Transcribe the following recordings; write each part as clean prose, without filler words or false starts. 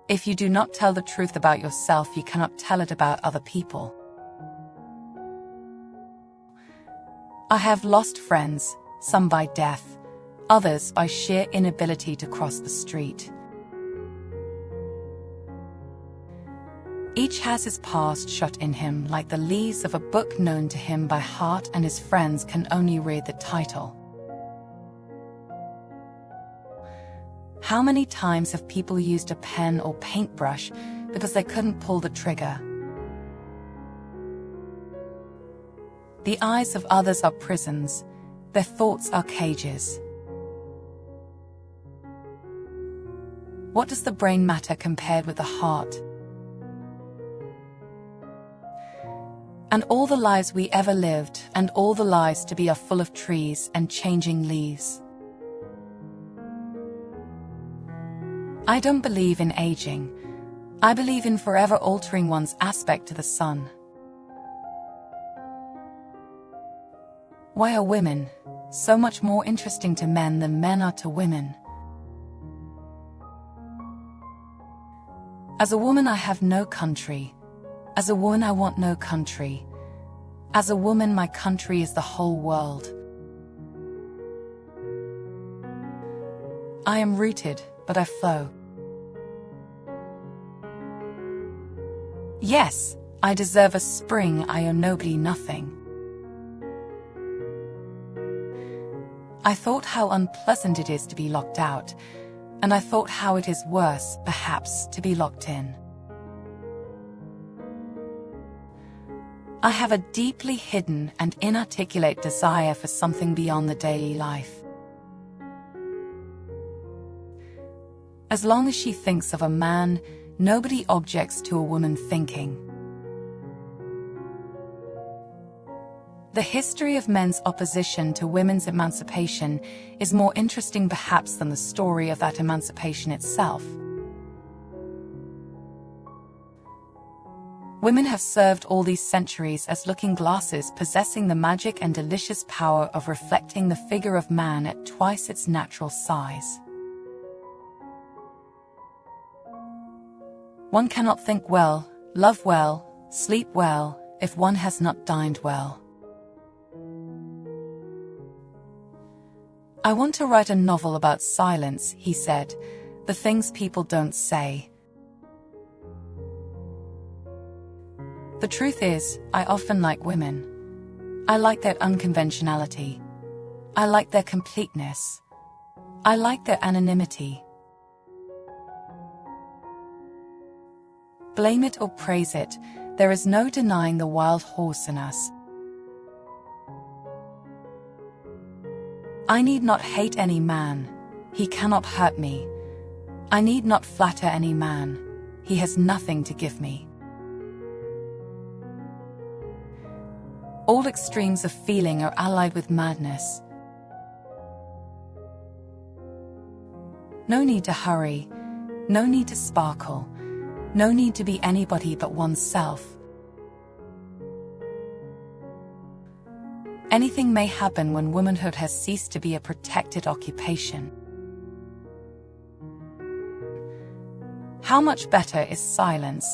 If you do not tell the truth about yourself, you cannot tell it about other people. I have lost friends, some by death, others by sheer inability to cross the street. Each has his past shut in him like the leaves of a book known to him by heart, and his friends can only read the title. How many times have people used a pen or paintbrush because they couldn't pull the trigger? The eyes of others are prisons, their thoughts are cages. What does the brain matter compared with the heart? And all the lives we ever lived, and all the lives to be, are full of trees and changing leaves. I don't believe in aging. I believe in forever altering one's aspect to the sun. Why are women so much more interesting to men than men are to women? As a woman, I have no country. As a woman, I want no country. As a woman, my country is the whole world. I am rooted, but I flow. Yes, I deserve a spring, I owe nobody nothing. I thought how unpleasant it is to be locked out, and I thought how it is worse, perhaps, to be locked in. I have a deeply hidden and inarticulate desire for something beyond the daily life. As long as she thinks of a man, nobody objects to a woman thinking. The history of men's opposition to women's emancipation is more interesting perhaps than the story of that emancipation itself. Women have served all these centuries as looking glasses possessing the magic and delicious power of reflecting the figure of man at twice its natural size. One cannot think well, love well, sleep well, if one has not dined well. I want to write a novel about silence, he said, the things people don't say. The truth is, I often like women. I like their unconventionality. I like their completeness. I like their anonymity. Blame it or praise it, there is no denying the wild horse in us. I need not hate any man, he cannot hurt me. I need not flatter any man, he has nothing to give me. All extremes of feeling are allied with madness. No need to hurry, no need to sparkle, no need to be anybody but oneself. Anything may happen when womanhood has ceased to be a protected occupation. How much better is silence,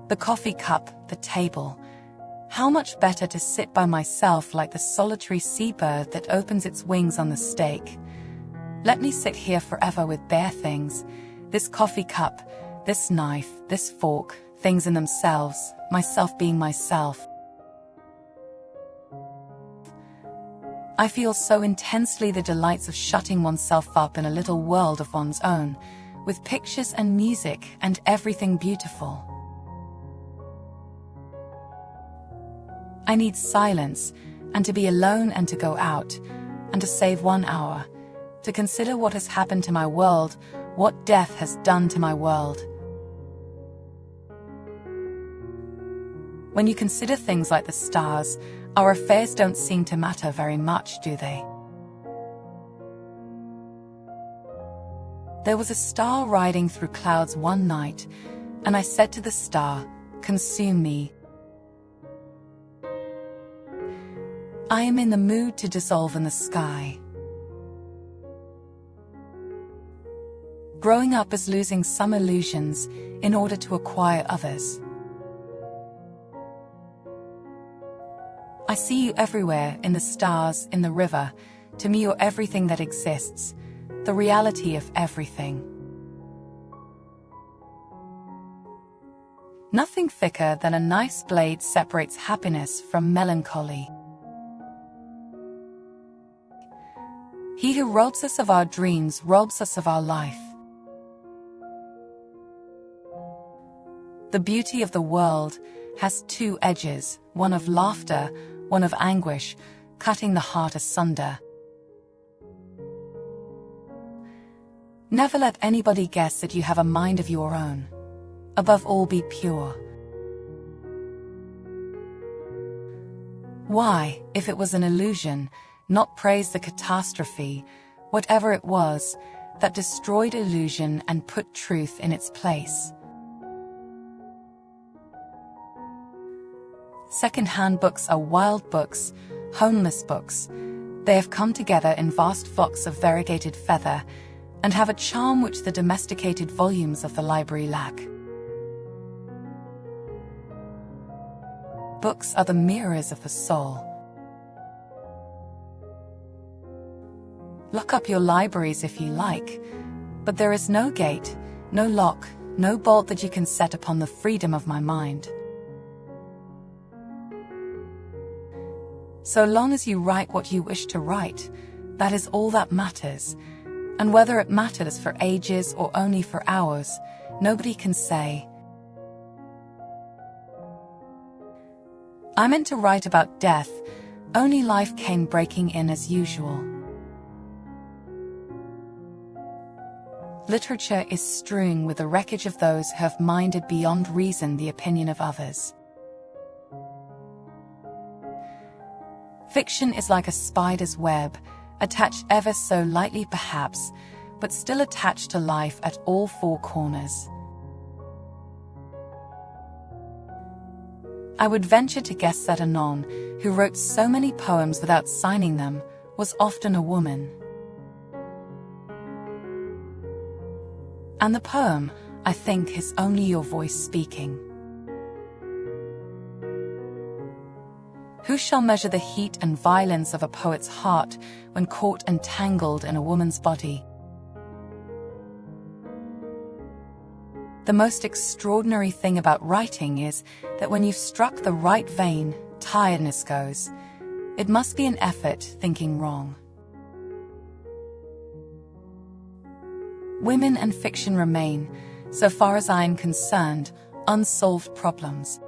the coffee cup, the table. How much better to sit by myself like the solitary seabird that opens its wings on the stake. Let me sit here forever with bare things, this coffee cup, this knife, this fork, things in themselves, myself being myself. I feel so intensely the delights of shutting oneself up in a little world of one's own, with pictures and music and everything beautiful. I need silence, and to be alone and to go out, and to save 1 hour, to consider what has happened to my world, what death has done to my world. When you consider things like the stars, our affairs don't seem to matter very much, do they? There was a star riding through clouds one night, and I said to the star, "Consume me." I am in the mood to dissolve in the sky. Growing up is losing some illusions in order to acquire others. I see you everywhere, in the stars, in the river. To me you're everything that exists, the reality of everything. Nothing thicker than a nice blade separates happiness from melancholy. He who robs us of our dreams robs us of our life. The beauty of the world has two edges, one of laughter, one of anguish, cutting the heart asunder. Never let anybody guess that you have a mind of your own. Above all, be pure. Why, if it was an illusion, not praise the catastrophe, whatever it was, that destroyed illusion and put truth in its place? Second-hand books are wild books, homeless books. They have come together in vast flocks of variegated feather, and have a charm which the domesticated volumes of the library lack. Books are the mirrors of the soul. Lock up your libraries if you like, but there is no gate, no lock, no bolt that you can set upon the freedom of my mind. So long as you write what you wish to write, that is all that matters, and whether it matters for ages or only for hours, nobody can say. I meant to write about death, only life came breaking in as usual. Literature is strewn with the wreckage of those who have minded beyond reason the opinion of others. Fiction is like a spider's web, attached ever so lightly perhaps, but still attached to life at all four corners. I would venture to guess that Anon, who wrote so many poems without signing them, was often a woman. And the poem, I think, is only your voice speaking. Who shall measure the heat and violence of a poet's heart when caught and tangled in a woman's body? The most extraordinary thing about writing is that when you've struck the right vein, tiredness goes. It must be an effort thinking wrong. Women and fiction remain, so far as I am concerned, unsolved problems.